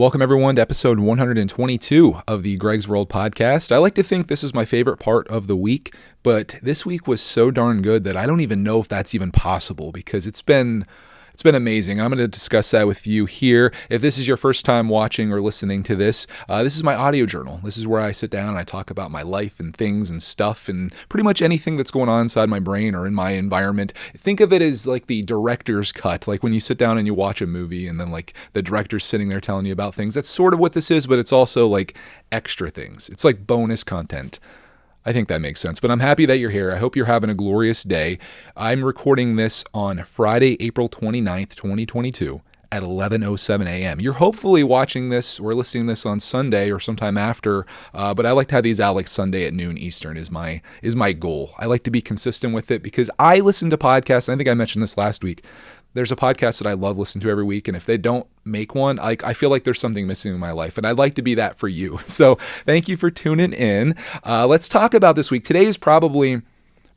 Welcome, everyone, to episode 122 of the Greg's World podcast. I like to think this is my favorite part of the week, but this week was so darn good that I don't even know if that's even possible because it's been amazing. I'm going to discuss that with you here. If this is your first time watching or listening to this, this is my audio journal. This is where I sit down and I talk about my life and things and stuff and pretty much anything that's going on inside my brain or in my environment. Think of it as like the director's cut, like when you sit down and you watch a movie and then like the director's sitting there telling you about things. That's sort of what this is, but it's also like extra things. It's like bonus content. I think that makes sense, but I'm happy that you're here. I hope you're having a glorious day. I'm recording this on Friday, April 29th, 2022 at 11:07 a.m. You're hopefully watching this or listening to this on Sunday or sometime after, but I like to have these out like Sunday at noon Eastern is my goal. I like to be consistent with it because I listen to podcasts. I think I mentioned this last week. There's a podcast that I love listening to every week, and if they don't make one, I feel like there's something missing in my life, and I'd like to be that for you. So thank you for tuning in. Let's talk about this week. Today is probably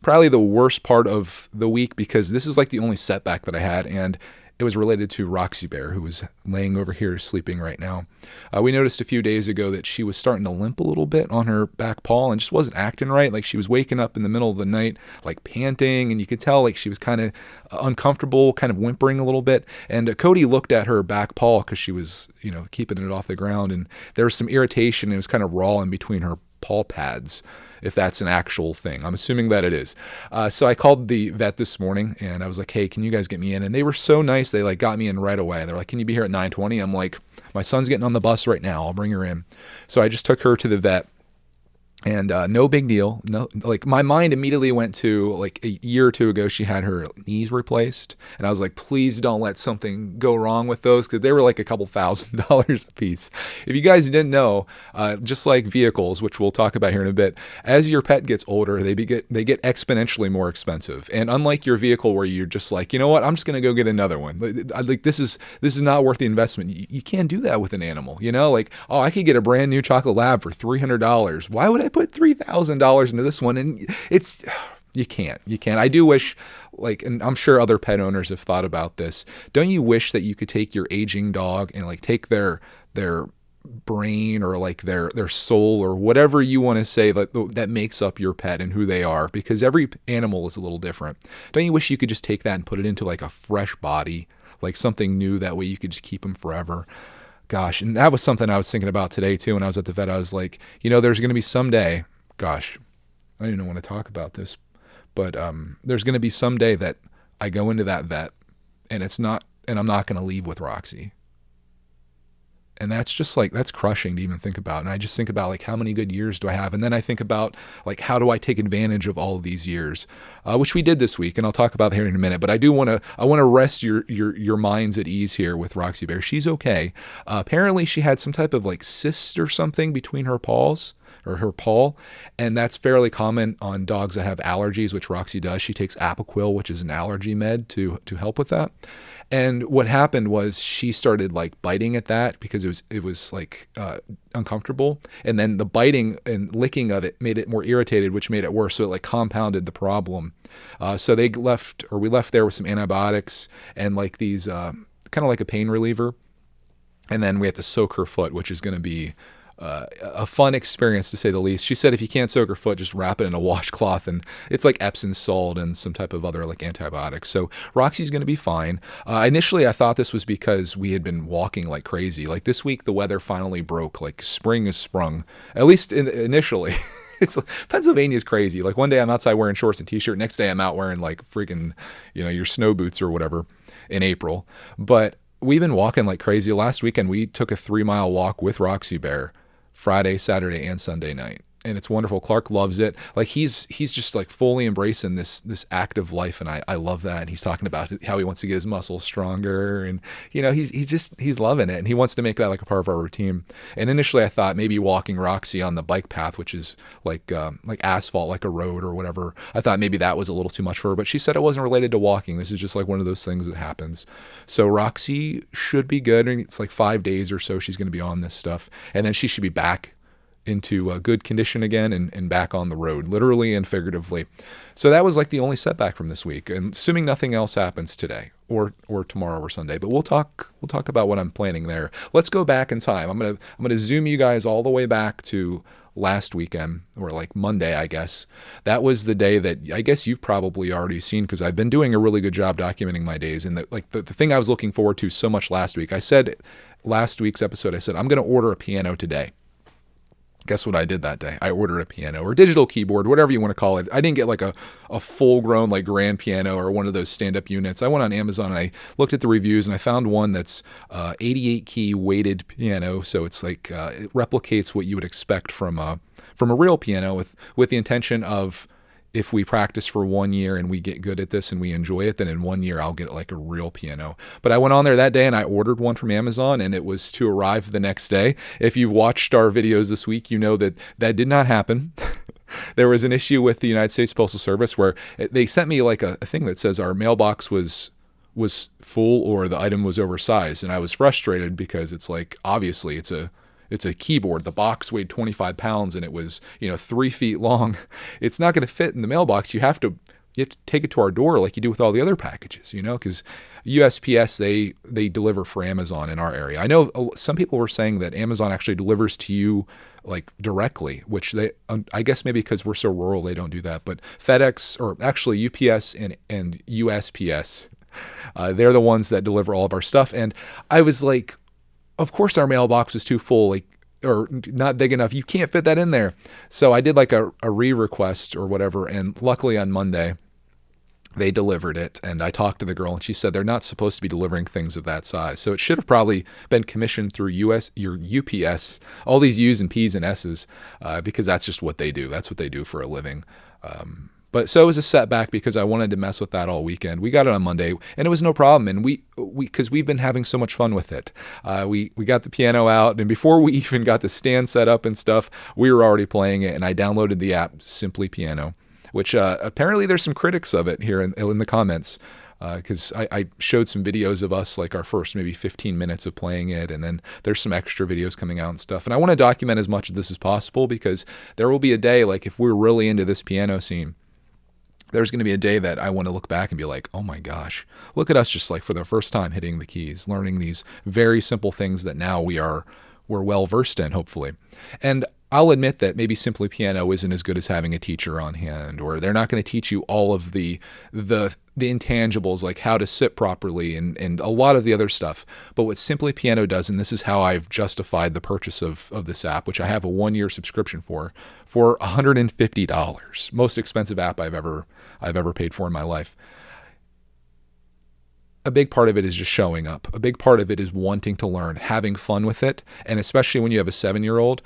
the worst part of the week because this is like the only setback that I had, and it was related to Roxy Bear, who was laying over here sleeping right now. We noticed a few days ago that she was starting to limp a little bit on her back paw and just wasn't acting right. Like she was waking up in the middle of the night, like panting, and you could tell like she was kind of uncomfortable, kind of whimpering a little bit. And Cody looked at her back paw because she was, keeping it off the ground, and there was some irritation. It was kind of raw in between her paw pads, if that's an actual thing. I'm assuming that it is. So I called the vet this morning and I was like, hey, can you guys get me in? And they were so nice. They like got me in right away. They're like, can you be here at 9:20? I'm like, my son's getting on the bus right now. I'll bring her in. So I just took her to the vet. And no big deal. No, like my mind immediately went to like a year or two ago, she had her knees replaced. And I was like, please don't let something go wrong with those because they were like a couple $1,000s a piece. If you guys didn't know, just like vehicles, which we'll talk about here in a bit, as your pet gets older, they get exponentially more expensive. And unlike your vehicle where you're just like, you know what, I'm just going to go get another one. Like this is not worth the investment. You can't do that with an animal, like, oh, I could get a brand new chocolate lab for $300. Why would I put $3,000 into this one? And you can't. I do wish, and I'm sure other pet owners have thought about this. Don't you wish that you could take your aging dog and like take their brain or like their soul or whatever you want to say that makes up your pet and who they are, because every animal is a little different. Don't you wish you could just take that and put it into like a fresh body, like something new, that way you could just keep them forever? Gosh, and that was something I was thinking about today too. When I was at the vet, I was like, there's going to be someday, gosh, I don't even want to talk about this, but there's going to be someday that I go into that vet and I'm not going to leave with Roxy. And that's just like, that's crushing to even think about. And I just think about like, how many good years do I have? And then I think about like, how do I take advantage of all of these years, which we did this week. And I'll talk about that here in a minute, but I want to rest your minds at ease here with Roxy Bear. She's okay. Apparently she had some type of like cyst or something between her paws, or her paw, and that's fairly common on dogs that have allergies, which Roxy does. She takes Apoquil, which is an allergy med to help with that. And what happened was she started like biting at that because it was like uncomfortable, and then the biting and licking of it made it more irritated, which made it worse. So it like compounded the problem. So we left there with some antibiotics and like these kind of like a pain reliever, and then we had to soak her foot, which is going to be a fun experience to say the least. She said if you can't soak her foot, just wrap it in a washcloth, and it's like Epsom salt and some type of other like antibiotics. So Roxy's going to be fine. Initially, I thought this was because we had been walking like crazy. Like this week, the weather finally broke. Like spring has sprung, at least initially. It's Pennsylvania's crazy. Like one day I'm outside wearing shorts and t-shirt. Next day I'm out wearing like freaking, your snow boots or whatever in April. But we've been walking like crazy. Last weekend, we took a 3-mile walk with Roxy Bear Friday, Saturday, and Sunday night. And it's wonderful. Clark loves it. Like he's just like fully embracing this active life. And I love that. He's talking about how he wants to get his muscles stronger. And, he's loving it. And he wants to make that like a part of our routine. And initially I thought maybe walking Roxy on the bike path, which is like asphalt, like a road or whatever. I thought maybe that was a little too much for her, but she said it wasn't related to walking. This is just like one of those things that happens. So Roxy should be good. And it's like 5 days or so she's going to be on this stuff. And then she should be back into good condition again and back on the road, literally and figuratively. So that was like the only setback from this week, and assuming nothing else happens today or tomorrow or Sunday. But we'll talk about what I'm planning there. Let's go back in time. I'm gonna zoom you guys all the way back to last weekend, or like Monday, I guess. That was the day that I guess you've probably already seen, because I've been doing a really good job documenting my days. And the thing I was looking forward to so much last week, I said last week's episode, I said, I'm going to order a piano today. Guess what I did that day? I ordered a piano or digital keyboard, whatever you want to call it. I didn't get like a full-grown like grand piano or one of those stand-up units. I went on Amazon and I looked at the reviews and I found one that's 88-key weighted piano. So it's like it replicates what you would expect from a real piano with the intention of, if we practice for 1 year and we get good at this and we enjoy it, then in 1 year I'll get like a real piano. But I went on there that day and I ordered one from Amazon, and it was to arrive the next day. If you've watched our videos this week, you know that did not happen. There was an issue with the United States Postal Service where they sent me like a thing that says our mailbox was full or the item was oversized. And I was frustrated because it's like, obviously it's a keyboard. The box weighed 25 pounds and it was, 3 feet long. It's not going to fit in the mailbox. You have to take it to our door like you do with all the other packages, because USPS, they deliver for Amazon in our area. I know some people were saying that Amazon actually delivers to you like directly, which I guess maybe because we're so rural, they don't do that. But FedEx, or actually UPS and USPS, they're the ones that deliver all of our stuff. And I was like, of course our mailbox was too full, or not big enough. You can't fit that in there. So I did like a re-request or whatever. And luckily on Monday, they delivered it. And I talked to the girl and she said they're not supposed to be delivering things of that size. So it should have probably been commissioned through your UPS, all these U's and P's and S's, because that's just what they do. That's what they do for a living. But so it was a setback because I wanted to mess with that all weekend. We got it on Monday and it was no problem. And because we've been having so much fun with it. We got the piano out, and before we even got the stand set up and stuff, we were already playing it. And I downloaded the app Simply Piano, which apparently there's some critics of it here in the comments. Because I showed some videos of us, like our first maybe 15 minutes of playing it, and then there's some extra videos coming out and stuff. And I want to document as much of this as possible, because there will be a day, like if we're really into this piano scene, there's going to be a day that I want to look back and be like, oh my gosh, look at us just like for the first time hitting the keys, learning these very simple things that now we're well versed in, hopefully. And I'll admit that maybe Simply Piano isn't as good as having a teacher on hand, or they're not going to teach you all of the intangibles, like how to sit properly and a lot of the other stuff. But what Simply Piano does, and this is how I've justified the purchase of this app, which I have a 1-year subscription for $150, most expensive app I've ever paid for in my life. A big part of it is just showing up. A big part of it is wanting to learn, having fun with it, and especially when you have a 7-year-old.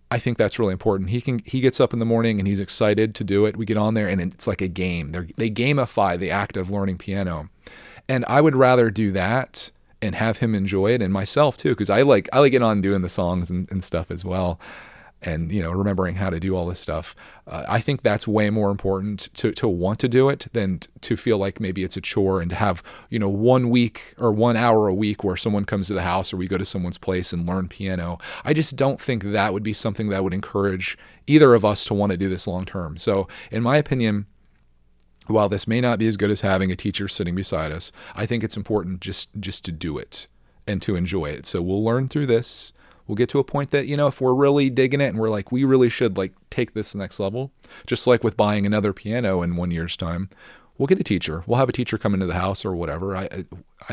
I think that's really important. He gets up in the morning and he's excited to do it. We get on there and it's like a game. They gamify the act of learning piano. And I would rather do that and have him enjoy it, and myself too, because I like getting on doing the songs and stuff as well. And, remembering how to do all this stuff. I think that's way more important to want to do it than to feel like maybe it's a chore, and to have, 1 week or 1 hour a week where someone comes to the house or we go to someone's place and learn piano. I just don't think that would be something that would encourage either of us to want to do this long term. So in my opinion, while this may not be as good as having a teacher sitting beside us, I think it's important just to do it and to enjoy it. So we'll learn through this. We'll get to a point that, if we're really digging it and we're like, we really should like take this next level, just like with buying another piano in 1 year's time, we'll get a teacher. We'll have a teacher come into the house or whatever.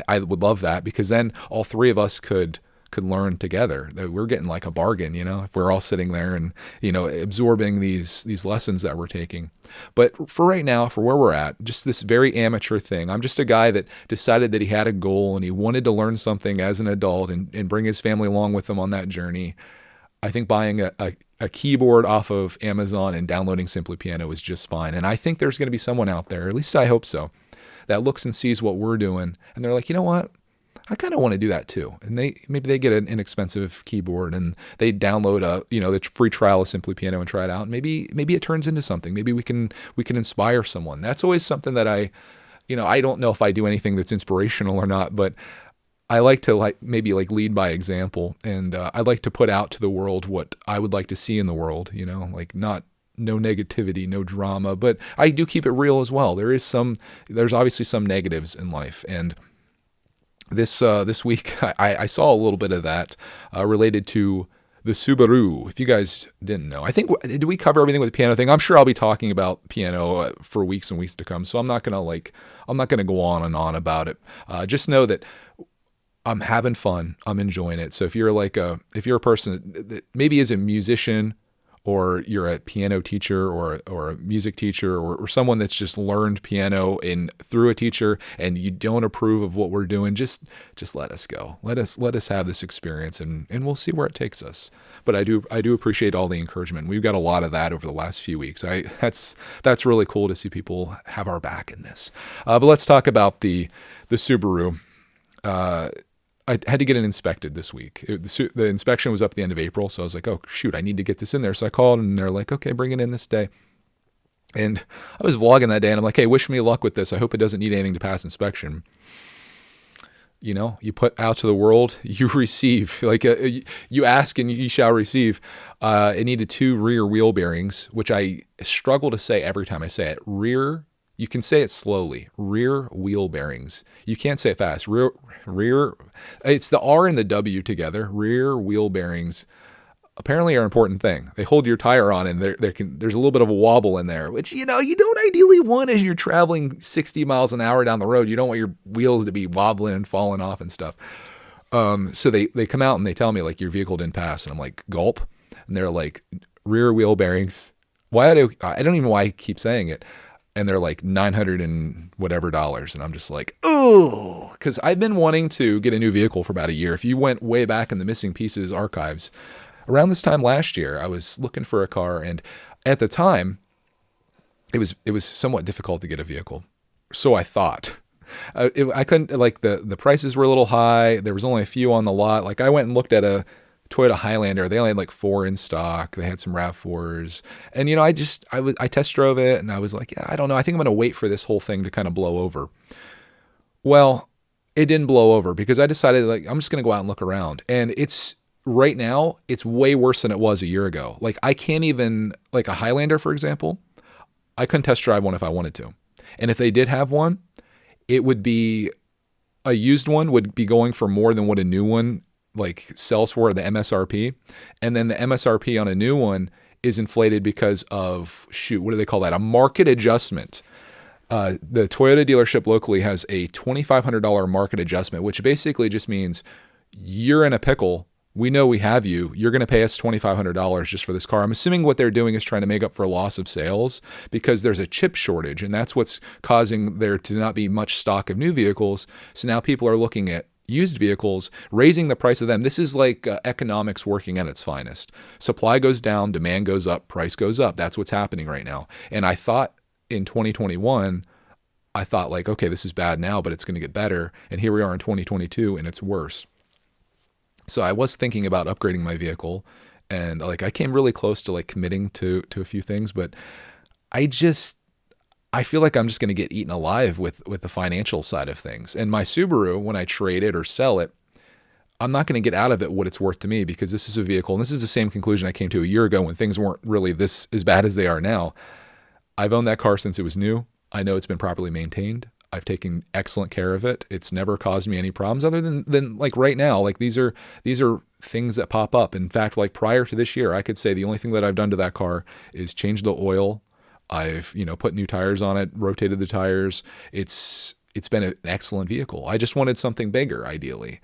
I would love that, because then all three of us could learn together. We're getting like a bargain, if we're all sitting there and, absorbing these lessons that we're taking. But for right now, for where we're at, just this very amateur thing, I'm just a guy that decided that he had a goal and he wanted to learn something as an adult and bring his family along with him on that journey. I think buying a keyboard off of Amazon and downloading Simply Piano is just fine. And I think there's going to be someone out there, at least I hope so, that looks and sees what we're doing and they're like, you know what? I kind of want to do that too. And maybe they get an inexpensive keyboard and they download the free trial of Simply Piano and try it out. And maybe it turns into something. Maybe we can inspire someone. That's always something that I don't know if I do anything that's inspirational or not, but I like to maybe lead by example, and I like to put out to the world what I would like to see in the world. Like not no negativity, no drama, but I do keep it real as well. There's obviously some negatives in life, and this week I saw a little bit of that related to the Subaru. If you guys didn't know, I think did we cover everything with the piano thing? I'm sure I'll be talking about piano for weeks and weeks to come, so I'm not gonna go on and on about it. Just know that I'm having fun. I'm enjoying it. So if you're a person that maybe is a musician, or you're a piano teacher or a music teacher, or someone that's just learned piano through a teacher, and you don't approve of what we're doing, just let us go. Let us have this experience, and we'll see where it takes us. But I do appreciate all the encouragement. We've got a lot of that over the last few weeks. That's really cool to see people have our back in this. But let's talk about the Subaru. I had to get it inspected this week. The inspection was up at the end of April, so I was like, oh, shoot, I need to get this in there. So I called, and they're like, okay, bring it in this day. And I was vlogging that day, and I'm like, hey, wish me luck with this. I hope it doesn't need anything to pass inspection. You put out to the world, you receive. You ask and you shall receive. It needed 2 rear wheel bearings, which I struggle to say every time I say it. You can say it slowly. Rear wheel bearings. You can't say it fast. Rear. It's the R and the W together. Rear wheel bearings apparently are an important thing. They hold your tire on, and there's a little bit of a wobble in there, which you don't ideally want as you're traveling 60 miles an hour down the road. You don't want your wheels to be wobbling and falling off and stuff. So they come out and they tell me your vehicle didn't pass, and I'm like, gulp, and they're like, rear wheel bearings. I don't even know why I keep saying it. And they're like $900 and whatever dollars. And I'm just like, ooh, because I've been wanting to get a new vehicle for about a year. If you went way back in the missing pieces archives, around this time last year, I was looking for a car. And at the time, it was somewhat difficult to get a vehicle. So I thought. I couldn't, the prices were a little high. There was only a few on the lot. I went and looked at a Toyota Highlander. They only had 4 in stock. They had some RAV4s. And, I test drove it, and I was like, yeah, I don't know. I think I'm going to wait for this whole thing to kind of blow over. Well, it didn't blow over because I decided I'm just going to go out and look around. And right now, it's way worse than it was a year ago. I can't even, a Highlander, for example, I couldn't test drive one if I wanted to. And if they did have one, it would be, a used one would be going for more than what a new one sells for, the MSRP. And then the MSRP on a new one is inflated because of, what do they call that? A market adjustment. The Toyota dealership locally has a $2,500 market adjustment, which basically just means you're in a pickle. We know we have you. You're going to pay us $2,500 just for this car. I'm assuming what they're doing is trying to make up for loss of sales because there's a chip shortage, and that's what's causing there to not be much stock of new vehicles. So now people are looking at used vehicles, raising the price of them. This is economics working at its finest. Supply goes down, demand goes up, price goes up. That's what's happening right now. And I thought in 2021, okay, this is bad now, but it's going to get better. And here we are in 2022, and it's worse. So I was thinking about upgrading my vehicle, and I came really close to committing to a few things, but I feel like I'm just going to get eaten alive with the financial side of things. And my Subaru, when I trade it or sell it, I'm not going to get out of it what it's worth to me, because this is a vehicle, and this is the same conclusion I came to a year ago when things weren't really this as bad as they are now. I've owned that car since it was new. I know it's been properly maintained. I've taken excellent care of it. It's never caused me any problems other than right now. These are things that pop up. In fact, prior to this year, I could say the only thing that I've done to that car is change the oil. I've, put new tires on it, rotated the tires. It's been an excellent vehicle. I just wanted something bigger, ideally.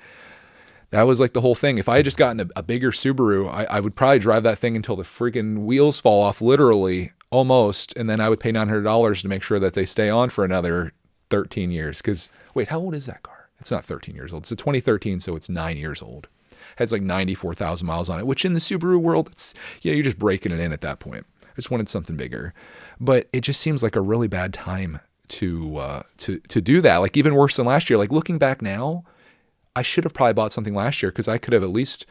That was the whole thing. If I had just gotten a bigger Subaru, I would probably drive that thing until the freaking wheels fall off, literally, almost. And then I would pay $900 to make sure that they stay on for another 13 years. Because, wait, how old is that car? It's not 13 years old. It's a 2013, so it's 9 years old. It has 94,000 miles on it, which in the Subaru world, it's, you're just breaking it in at that point. I just wanted something bigger. But it just seems like a really bad time to do that. Even worse than last year. Looking back now, I should have probably bought something last year, because I could have at least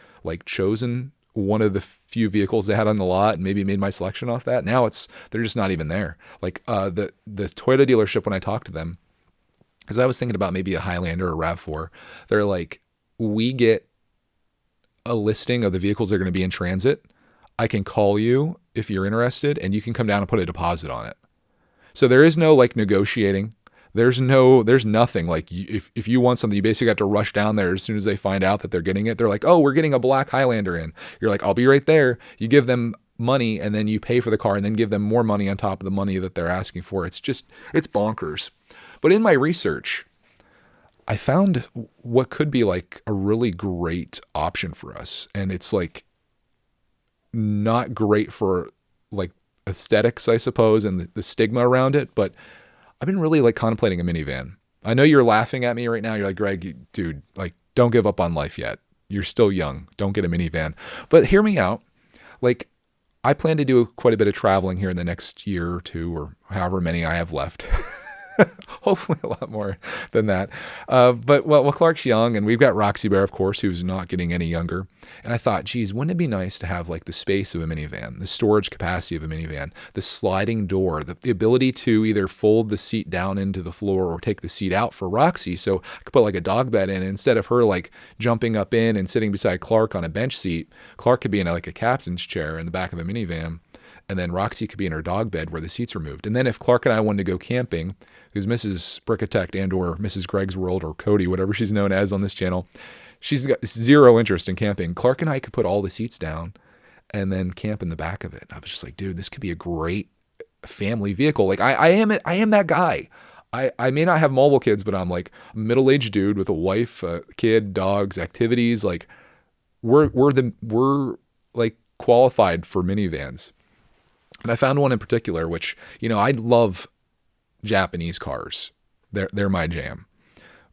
chosen one of the few vehicles they had on the lot and maybe made my selection off that. Now they're just not even there. The Toyota dealership, when I talked to them, Because I was thinking about maybe a Highlander or a RAV4. They're like, we get a listing of the vehicles that are going to be in transit. I can call you if you're interested, and you can come down and put a deposit on it. So there is no like negotiating. There's nothing like if you want something, you basically have to rush down there as soon as they find out that they're getting it. They're like, oh, we're getting a black Highlander in. You're like, I'll be right there. You give them money and then you pay for the car and then give them more money on top of the money that they're asking for. It's bonkers. But in my research, I found what could be like a really great option for us. And it's like not great for like aesthetics, I suppose, and the stigma around it. But I've been really like contemplating a minivan. I know you're laughing at me right now. You're like, Greg, dude, like don't give up on life yet. You're still young. Don't get a minivan. But hear me out. Like I plan to do quite a bit of traveling here in the next year or two or however many I have left. Hopefully a lot more than that. But Clark's young and we've got Roxy Bear, of course, who's not getting any younger. And I thought, geez, wouldn't it be nice to have like the space of a minivan, the storage capacity of a minivan, the sliding door, the ability to either fold the seat down into the floor or take the seat out for Roxy. So I could put like a dog bed in instead of her like jumping up in and sitting beside Clark on a bench seat. Clark could be in like a captain's chair in the back of a minivan. And then Roxy could be in her dog bed where the seats are moved. And then if Clark and I wanted to go camping, because Mrs. Brickitect and or Mrs. Greg's World or Cody, whatever she's known as on this channel, she's got zero interest in camping. Clark and I could put all the seats down and then camp in the back of it. And I was just like, dude, this could be a great family vehicle. Like I am that guy. I may not have mobile kids, but I'm like a middle-aged dude with a wife, a kid, dogs, activities. Like we're like qualified for minivans. And I found one in particular, which, I love Japanese cars. They're my jam.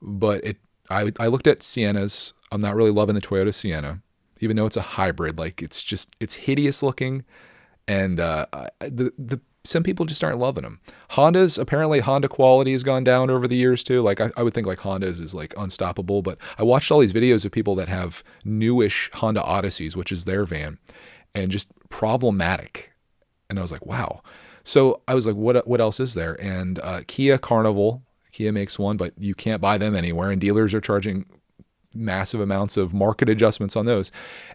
But I looked at Siennas. I'm not really loving the Toyota Sienna, even though it's a hybrid. Like it's hideous looking. And some people just aren't loving them. Apparently Honda quality has gone down over the years too. Like I would think like Honda's is like unstoppable, but I watched all these videos of people that have newish Honda Odysseys, which is their van, and just problematic. And I was like, wow. So I was like, what else is there? And Kia Carnival, Kia makes one, but you can't buy them anywhere. And dealers are charging massive amounts of market adjustments on those.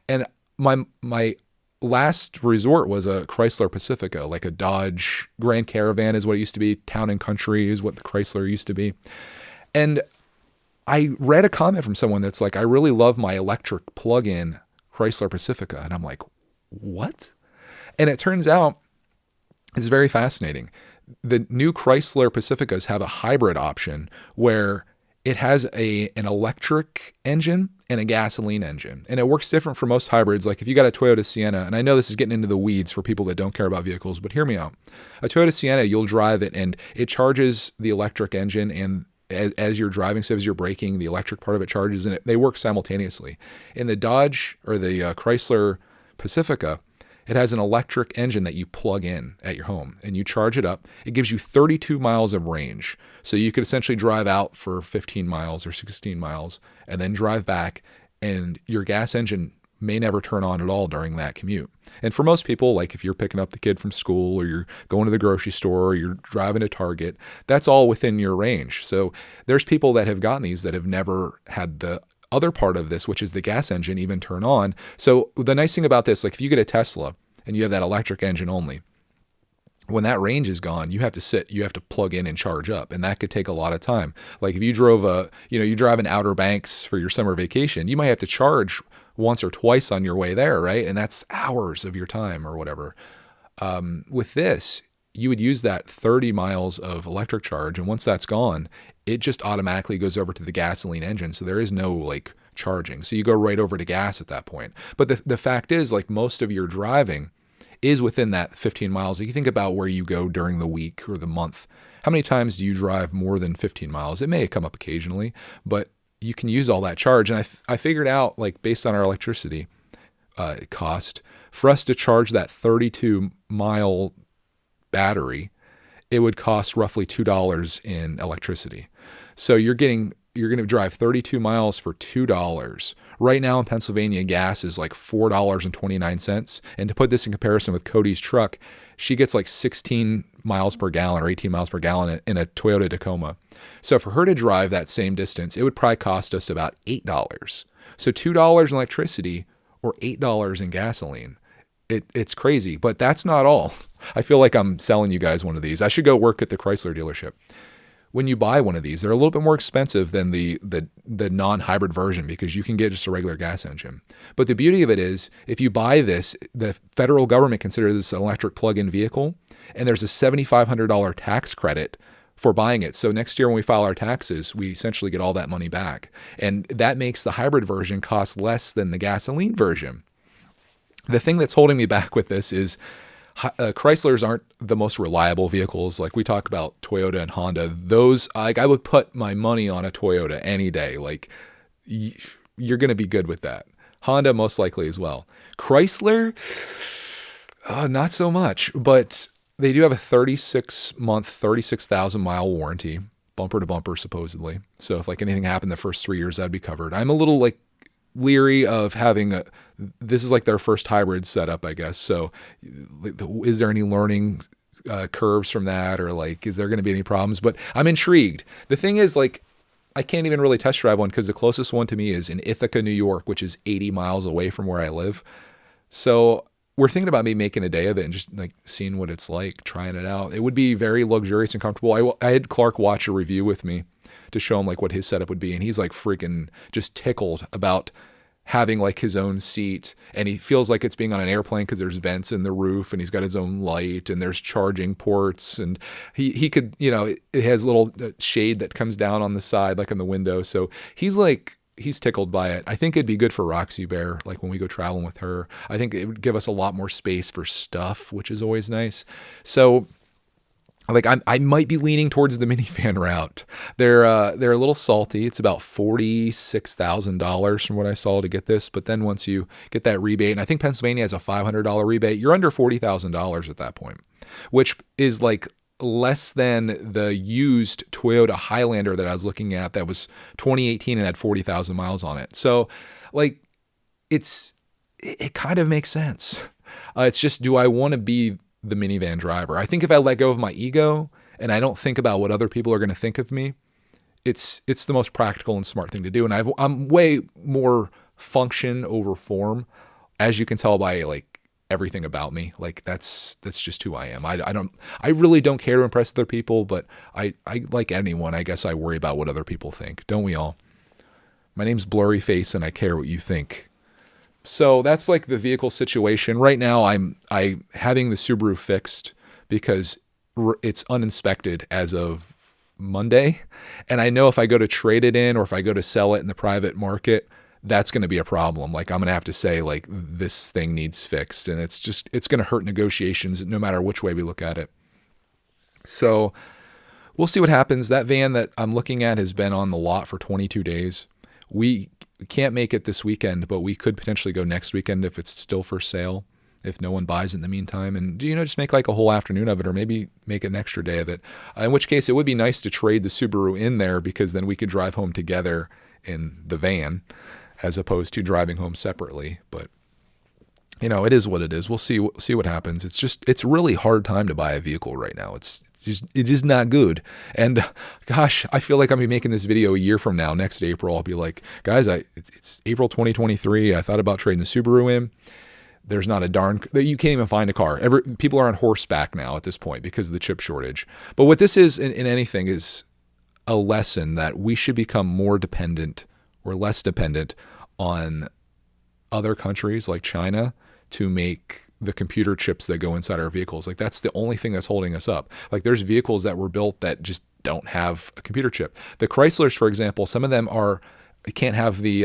And my last resort was a Chrysler Pacifica, like a Dodge Grand Caravan is what it used to be. Town and Country is what the Chrysler used to be. And I read a comment from someone that's like, I really love my electric plug-in Chrysler Pacifica. And I'm like, what? And it turns out it's very fascinating. The new Chrysler Pacificas have a hybrid option where it has an electric engine and a gasoline engine. And it works different for most hybrids. Like if you got a Toyota Sienna, and I know this is getting into the weeds for people that don't care about vehicles, but hear me out. A Toyota Sienna, you'll drive it and it charges the electric engine, and as you're driving, so as you're braking, the electric part of it charges, and they work simultaneously. In the Dodge or the Chrysler Pacifica, it has an electric engine that you plug in at your home and you charge it up. It gives you 32 miles of range. So you could essentially drive out for 15 miles or 16 miles and then drive back, and your gas engine may never turn on at all during that commute. And for most people, like if you're picking up the kid from school or you're going to the grocery store or you're driving to Target, that's all within your range. So there's people that have gotten these that have never had the other part of this, which is the gas engine, even turn on. So the nice thing about this, like if you get a Tesla and you have that electric engine only, when that range is gone, you have to plug in and charge up. And that could take a lot of time. Like if you drove you drive in Outer Banks for your summer vacation, you might have to charge once or twice on your way there, right? And that's hours of your time or whatever. With this, you would use that 30 miles of electric charge. And once that's gone, it just automatically goes over to the gasoline engine. So there is no like charging. So you go right over to gas at that point. But the fact is, like most of your driving is within that 15 miles. If you think about where you go during the week or the month, how many times do you drive more than 15 miles? It may come up occasionally, but you can use all that charge. And I figured out, like based on our electricity cost, for us to charge that 32-mile battery, it would cost roughly $2 in electricity. So you're getting you're going to drive 32 miles for $2. Right now in Pennsylvania, gas is like $4.29. And to put this in comparison with Cody's truck, she gets like 16 miles per gallon or 18 miles per gallon in a Toyota Tacoma. So for her to drive that same distance, it would probably cost us about $8. So $2 in electricity or $8 in gasoline. It's crazy, but that's not all. I feel like I'm selling you guys one of these. I should go work at the Chrysler dealership. When you buy one of these, they're a little bit more expensive than the non-hybrid version because you can get just a regular gas engine. But the beauty of it is, if you buy this, the federal government considers this an electric plug-in vehicle, and there's a $7,500 tax credit for buying it. So next year when we file our taxes, we essentially get all that money back. And that makes the hybrid version cost less than the gasoline version. The thing that's holding me back with this is Chryslers aren't the most reliable vehicles. Like we talk about Toyota and Honda, those, like, I would put my money on a Toyota any day. Like you're going to be good with that. Honda most likely as well. Chrysler, not so much, but they do have a 36-month, 36,000 mile warranty, bumper to bumper supposedly. So if like anything happened the first 3 years, that'd be covered. I'm a little like leery of having this is like their first hybrid setup, I guess. So is there any learning curves from that, or like, is there going to be any problems? But I'm intrigued. The thing is, like, I can't even really test drive one because the closest one to me is in Ithaca, New York, which is 80 miles away from where I live. So we're thinking about me making a day of it and just like seeing what it's like, trying it out. It would be very luxurious and comfortable. I had Clark watch a review with me to show him like what his setup would be. And he's like freaking just tickled about having like his own seat, and he feels like it's being on an airplane because there's vents in the roof and he's got his own light and there's charging ports, and he could, you know, it has a little shade that comes down on the side, like on the window. So he's tickled by it. I think it'd be good for Roxy Bear. Like when we go traveling with her, I think it would give us a lot more space for stuff, which is always nice. So like I might be leaning towards the minivan route. They're a little salty. It's about $46,000 from what I saw to get this. But then once you get that rebate, and I think Pennsylvania has a $500 rebate, you're under $40,000 at that point, which is like less than the used Toyota Highlander that I was looking at that was 2018 and had 40,000 miles on it. So like it kind of makes sense. It's just, do I want to be the minivan driver? I think if I let go of my ego and I don't think about what other people are going to think of me, it's the most practical and smart thing to do. And I'm way more function over form, as you can tell by like everything about me. Like that's just who I am. I really don't care to impress other people, but I like anyone, I guess I worry about what other people think. Don't we all? My name's Blurry Face and I care what you think. So that's like the vehicle situation. Right now I'm having the Subaru fixed because it's uninspected as of Monday. And I know if I go to trade it in or if I go to sell it in the private market, that's going to be a problem. Like I'm going to have to say like this thing needs fixed, and it's going to hurt negotiations no matter which way we look at it. So we'll see what happens. That van that I'm looking at has been on the lot for 22 days. We can't make it this weekend, but we could potentially go next weekend if it's still for sale, if no one buys it in the meantime, and, you know, just make like a whole afternoon of it, or maybe make an extra day of it. In which case it would be nice to trade the Subaru in there, because then we could drive home together in the van as opposed to driving home separately. But, you know, it is what it is. We'll see what happens. It's really hard time to buy a vehicle right now. It's just not good. And gosh, I feel like I'm gonna be making this video a year from now. Next April, I'll be like, guys, it's April 2023. I thought about trading the Subaru in. There's not a you can't even find a car. People are on horseback now at this point because of the chip shortage. But what this is in anything is a lesson that we should become more dependent or less dependent on other countries like China to make the computer chips that go inside our vehicles. Like that's the only thing that's holding us up. Like there's vehicles that were built that just don't have a computer chip. The Chryslers, for example, some of them can't have the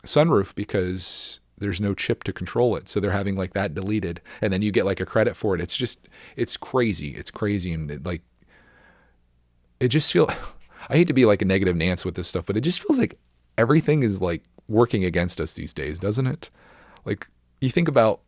sunroof because there's no chip to control it. So they're having like that deleted, and then you get like a credit for it. It's crazy. It's crazy. And it just feels, I hate to be like a negative Nance with this stuff, but it just feels like everything is like working against us these days, doesn't it? Like I think about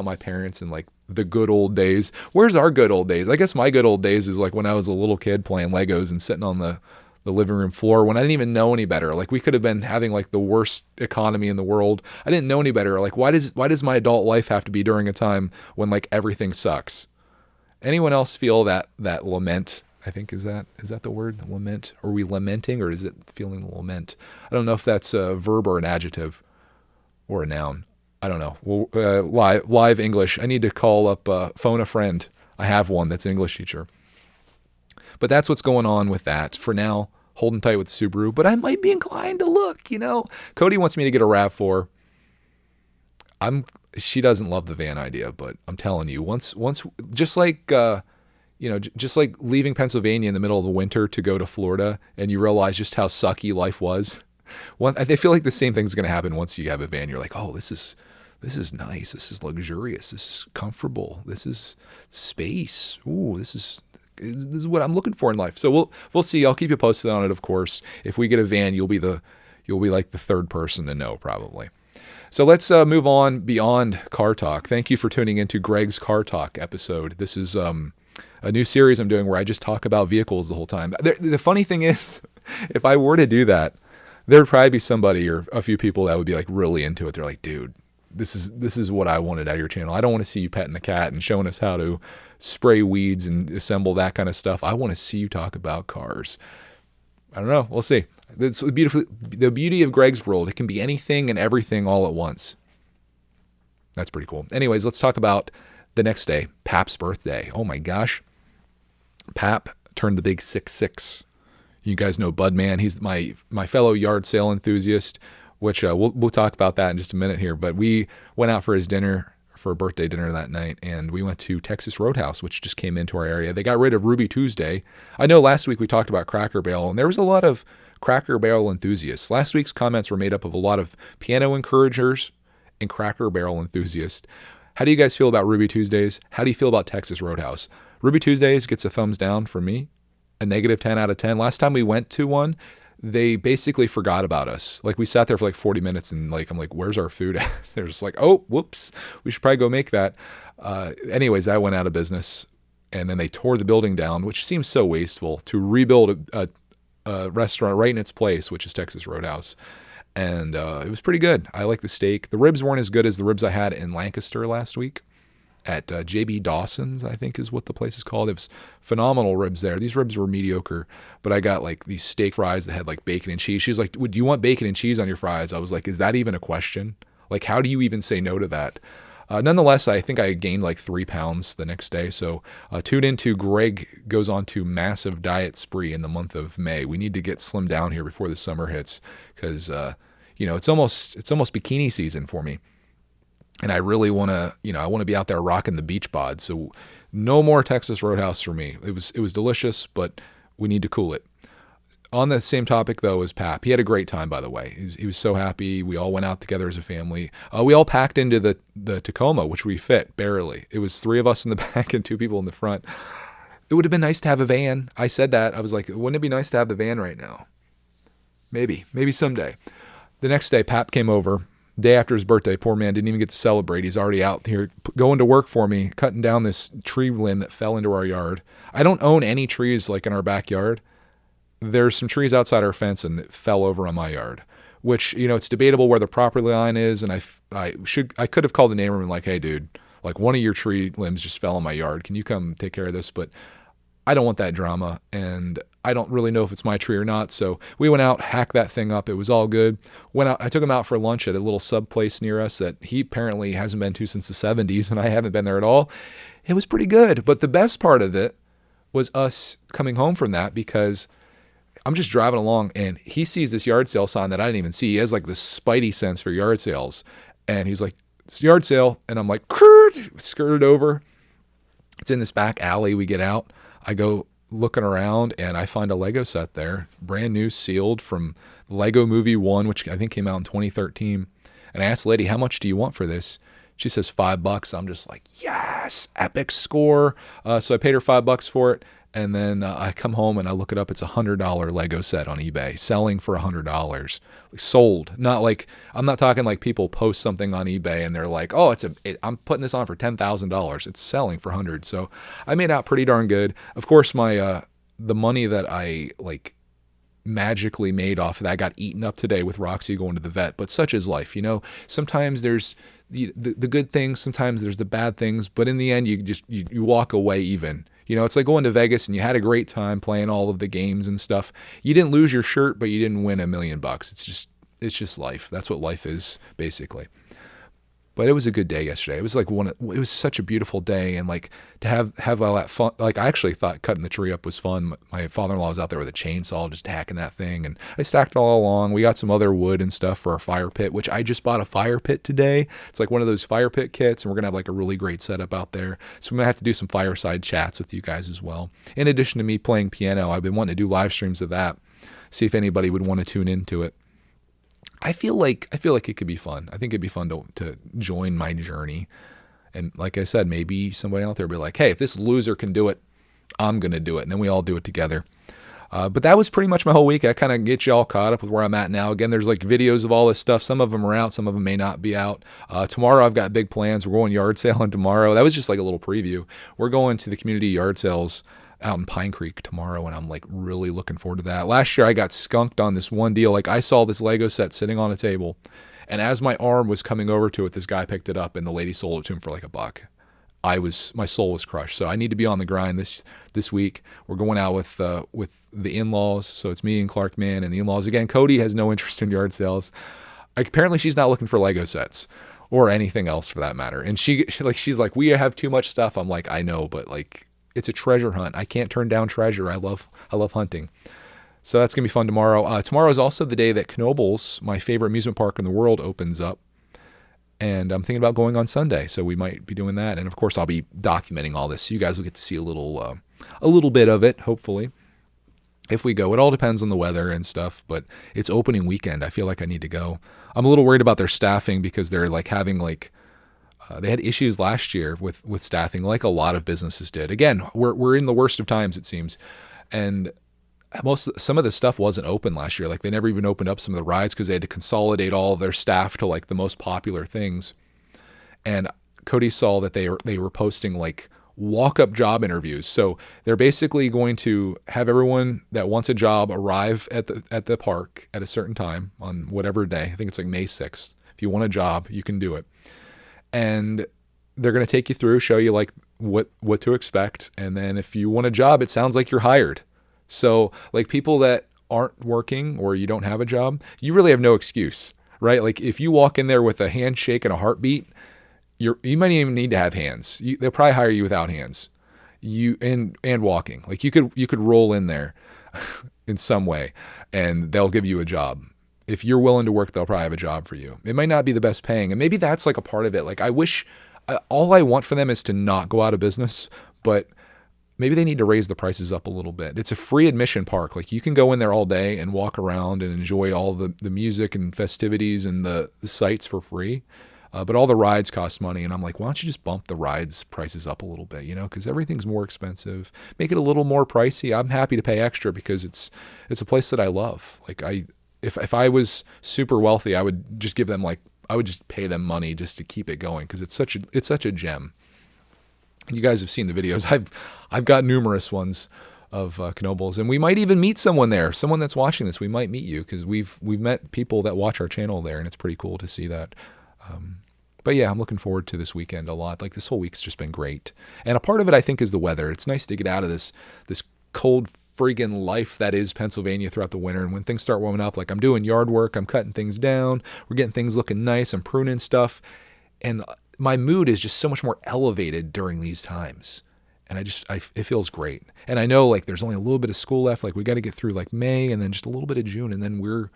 my parents and like the good old days. Where's our good old days? I guess my good old days is like when I was a little kid playing Legos and sitting on the the living room floor when I didn't even know any better. Like, we could have been having like the worst economy in the world. I didn't know any better. Like, why does my adult life have to be during a time when like everything sucks? Anyone else feel that lament? I think is that the word, lament? Are we lamenting, or is it feeling the lament? I don't know if that's a verb or an adjective or a noun. I don't know. Well, live English. I need to call up, phone a friend. I have one that's an English teacher. But that's what's going on with that for now. Holding tight with Subaru, but I might be inclined to look. Cody wants me to get a RAV4. She doesn't love the van idea, but I'm telling you, once just like just like leaving Pennsylvania in the middle of the winter to go to Florida, and you realize just how sucky life was. I feel like the same thing's going to happen once you have a van. You're like, oh, this is nice. This is luxurious. This is comfortable. This is space. Ooh, this is what I'm looking for in life. So we'll see. I'll keep you posted on it, of course. If we get a van, you'll be like the third person to know, probably. So let's move on beyond car talk. Thank you for tuning into Greg's Car Talk episode. This is a new series I'm doing where I just talk about vehicles the whole time. The funny thing is, if I were to do that, there'd probably be somebody or a few people that would be like really into it. They're like, dude, this is what I wanted out of your channel. I don't want to see you petting the cat and showing us how to spray weeds and assemble that kind of stuff. I want to see you talk about cars. I don't know. We'll see. It's the beauty of Greg's World. It can be anything and everything all at once. That's pretty cool. Anyways, let's talk about the next day, Pap's birthday. Oh my gosh. Pap turned the big 6'6". You guys know Budman. He's my fellow yard sale enthusiast, which we'll talk about that in just a minute here. But we went out for his dinner, for a birthday dinner that night, and we went to Texas Roadhouse, which just came into our area. They got rid of Ruby Tuesday. I know last week we talked about Cracker Barrel, and there was a lot of Cracker Barrel enthusiasts. Last week's comments were made up of a lot of piano encouragers and Cracker Barrel enthusiasts. How do you guys feel about Ruby Tuesdays? How do you feel about Texas Roadhouse? Ruby Tuesdays gets a thumbs down from me, a negative 10 out of 10. Last time we went to one, they basically forgot about us. Like, we sat there for like 40 minutes and like, I'm like, where's our food at? They're just like, oh, whoops, we should probably go make that. Anyways, I went out of business, and then they tore the building down, which seems so wasteful, to rebuild a restaurant right in its place, which is Texas Roadhouse. And it was pretty good. I like the steak. The ribs weren't as good as the ribs I had in Lancaster last week at JB Dawson's, I think is what the place is called. It was phenomenal ribs there. These ribs were mediocre, but I got like these steak fries that had like bacon and cheese. She's like, do you want bacon and cheese on your fries? I was like, is that even a question? Like, how do you even say no to that? Nonetheless, I think I gained like 3 pounds the next day. So tune into Greg goes on to massive diet spree in the month of May. We need to get slimmed down here before the summer hits, because it's almost bikini season for me. And I really want to, I want to be out there rocking the beach bod. So no more Texas Roadhouse for me. It was delicious, but we need to cool it. On the same topic, though, is Pap. He had a great time, by the way. He was so happy. We all went out together as a family. We all packed into the Tacoma, which we fit barely. It was 3 of us in the back and 2 people in the front. It would have been nice to have a van. I said that. I was like, wouldn't it be nice to have the van right now? Maybe someday. The next day, Pap came over. Day after his birthday, poor man didn't even get to celebrate. He's already out here going to work for me, cutting down this tree limb that fell into our yard. I don't own any trees like in our backyard. There's some trees outside our fence and that fell over on my yard, which, it's debatable where the property line is. And I could have called the neighbor and been like, hey dude, like one of your tree limbs just fell on my yard. Can you come take care of this? But I don't want that drama, and I don't really know if it's my tree or not. So we went out, hacked that thing up. It was all good. Went out. I took him out for lunch at a little sub place near us that he apparently hasn't been to since the 70s, and I haven't been there at all. It was pretty good. But the best part of it was us coming home from that, because I'm just driving along and he sees this yard sale sign that I didn't even see. He has like this spidey sense for yard sales. And he's like, it's a yard sale. And I'm like, skirted over. It's in this back alley. We get out. I go looking around and I find a Lego set there, brand new, sealed from Lego Movie 1, which I think came out in 2013. And I asked the lady, how much do you want for this? She says $5. I'm just like, yes, epic score. So I paid her $5 for it. And then I come home and I look it up. It's a $100 Lego set on eBay, selling for $100. Sold. Not like, I'm not talking like people post something on eBay and they're like, oh, I'm putting this on for $10,000. It's selling for $100. So I made out pretty darn good. Of course, my the money that I magically made off of that. I got eaten up today with Roxy going to the vet, but such is life. Sometimes there's the good things, sometimes there's the bad things, but in the end, you walk away even. It's like going to Vegas and you had a great time playing all of the games and stuff. You didn't lose your shirt, but you didn't win $1 million. It's just life. That's what life is, basically. But it was a good day yesterday. It was like it was such a beautiful day, and like to have all that fun. Like I actually thought cutting the tree up was fun. My father-in-law was out there with a chainsaw, just hacking that thing, and I stacked it all along. We got some other wood and stuff for our fire pit, which I just bought a fire pit today. It's like one of those fire pit kits, and we're gonna have like a really great setup out there. So I'm gonna have to do some fireside chats with you guys as well. In addition to me playing piano, I've been wanting to do live streams of that. See if anybody would want to tune into it. I feel like it could be fun. I think it'd be fun to join my journey. And like I said, maybe somebody out there will be like, hey, if this loser can do it, I'm going to do it. And then we all do it together. But that was pretty much my whole week. I kind of get you all caught up with where I'm at now. Again, there's like videos of all this stuff. Some of them are out. Some of them may not be out. Tomorrow I've got big plans. We're going yard sailing tomorrow. That was just like a little preview. We're going to the community yard sales out in Pine Creek tomorrow, and I'm like really looking forward to that. Last year I got skunked on this one deal. Like I saw this Lego set sitting on a table, and as my arm was coming over to it, this guy picked it up and the lady sold it to him for like $1. My soul was crushed. So I need to be on the grind this week. We're going out with the in-laws. So it's me and Clark Mann and the in-laws. Again, Cody has no interest in yard sales. Apparently she's not looking for Lego sets or anything else for that matter. And she's like, we have too much stuff. I'm like, I know, but like, it's a treasure hunt. I can't turn down treasure. I love hunting. So that's going to be fun tomorrow. Tomorrow is also the day that Knoebels, my favorite amusement park in the world, opens up. And I'm thinking about going on Sunday. So we might be doing that. And of course, I'll be documenting all this. So you guys will get to see a little bit of it, hopefully, if we go. It all depends on the weather and stuff. But it's opening weekend. I feel like I need to go. I'm a little worried about their staffing because they're like having like, they had issues last year with staffing, like a lot of businesses did. Again, we're in the worst of times, it seems, and some of the stuff wasn't open last year. Like they never even opened up some of the rides because they had to consolidate all of their staff to like the most popular things. And Cody saw that they were posting like walk-up job interviews. So they're basically going to have everyone that wants a job arrive at the park at a certain time on whatever day. I think it's like May 6th. If you want a job, you can do it. And they're going to take you through, show you like what to expect. And then if you want a job, it sounds like you're hired. So like people that aren't working or you don't have a job, you really have no excuse, right? Like if you walk in there with a handshake and a heartbeat, you might even need to have hands. They'll probably hire you without hands. And walking. Like you could roll in there in some way and they'll give you a job. If you're willing to work, they'll probably have a job for you. It might not be the best paying. And maybe that's like a part of it. Like I wish, all I want for them is to not go out of business, but maybe they need to raise the prices up a little bit. It's a free admission park. Like you can go in there all day and walk around and enjoy all the music and festivities and the sights for free. But all the rides cost money. And I'm like, why don't you just bump the rides prices up a little bit, because everything's more expensive. Make it a little more pricey. I'm happy to pay extra because it's a place that I love. Like if I was super wealthy, I would just give them I would just pay them money just to keep it going because it's such a gem. You guys have seen the videos. I've got numerous ones of Knoebels, and we might even meet someone there. Someone that's watching this, we might meet you because we've met people that watch our channel there, and it's pretty cool to see that. But yeah, I'm looking forward to this weekend a lot. Like this whole week's just been great, and a part of it I think is the weather. It's nice to get out of this cold friggin' life that is Pennsylvania throughout the winter. And when things start warming up, like I'm doing yard work, I'm cutting things down, we're getting things looking nice, I'm pruning stuff, and my mood is just so much more elevated during these times. And it feels great. And I know like there's only a little bit of school left. Like we got to get through like May and then just a little bit of June, and then we're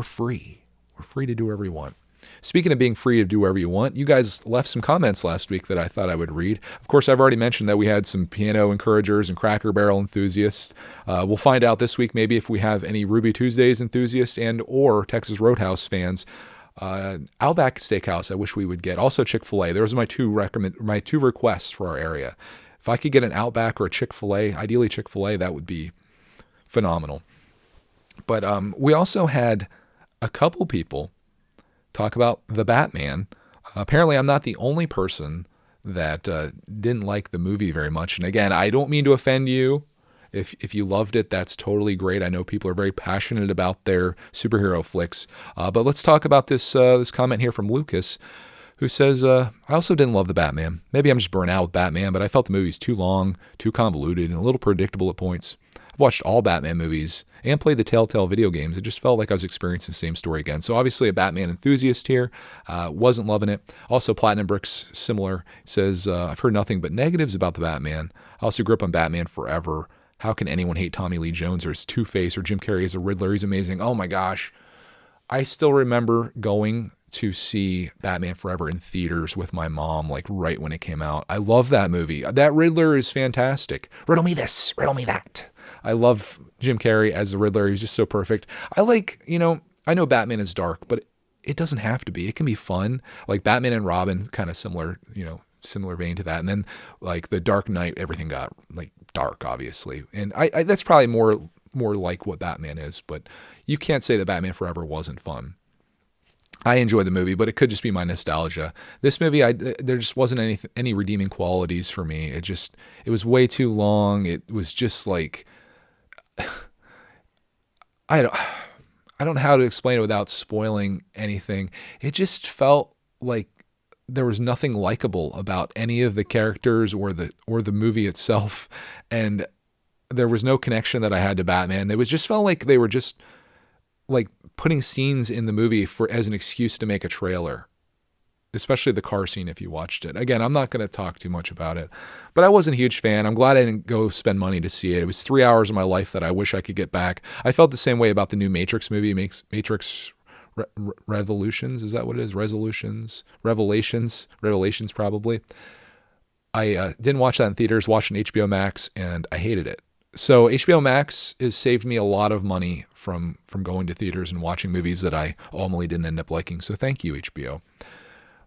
free. We're free to do whatever we want. Speaking of being free to do whatever you want, you guys left some comments last week that I thought I would read. Of course, I've already mentioned that we had some piano encouragers and Cracker Barrel enthusiasts. We'll find out this week maybe if we have any Ruby Tuesdays enthusiasts and or Texas Roadhouse fans. Outback Steakhouse, I wish we would get. Also Chick-fil-A. Those are my two requests for our area. If I could get an Outback or a Chick-fil-A, ideally Chick-fil-A, that would be phenomenal. But we also had a couple people talk about the Batman. Apparently, I'm not the only person that didn't like the movie very much. And again, I don't mean to offend you. If you loved it, that's totally great. I know people are very passionate about their superhero flicks. But let's talk about this comment here from Lucas, who says, I also didn't love the Batman. Maybe I'm just burnt out with Batman, but I felt the movie's too long, too convoluted, and a little predictable at points. I've watched all Batman movies and played the Telltale video games. It just felt like I was experiencing the same story again. So obviously a Batman enthusiast here. Wasn't loving it. Also, Platinum Bricks, similar, says, I've heard nothing but negatives about the Batman. I also grew up on Batman Forever. How can anyone hate Tommy Lee Jones or his Two-Face or Jim Carrey as a Riddler? He's amazing. Oh my gosh. I still remember going to see Batman Forever in theaters with my mom, like right when it came out. I love that movie. That Riddler is fantastic. Riddle me this, riddle me that. I love Jim Carrey as the Riddler. He's just so perfect. I like, I know Batman is dark, but it doesn't have to be. It can be fun. Like Batman and Robin, kind of similar, similar vein to that. And then like the Dark Knight, everything got like dark, obviously. And I that's probably more like what Batman is, but you can't say that Batman Forever wasn't fun. I enjoyed the movie, but it could just be my nostalgia. This movie, there just wasn't any redeeming qualities for me. It was way too long. It was just like, I don't know how to explain it without spoiling anything. It just felt like there was nothing likable about any of the characters or the movie itself, and there was no connection that I had to Batman. It was just felt like they were just like putting scenes in the movie as an excuse to make a trailer, especially the car scene if you watched it. Again, I'm not going to talk too much about it, but I wasn't a huge fan. I'm glad I didn't go spend money to see it. It was 3 hours of my life that I wish I could get back. I felt the same way about the new Matrix movie, Matrix Revolutions. Is that what it is? Revelations probably. I didn't watch that in theaters, watched on HBO Max, and I hated it. So HBO Max has saved me a lot of money from going to theaters and watching movies that I ultimately didn't end up liking. So thank you, HBO.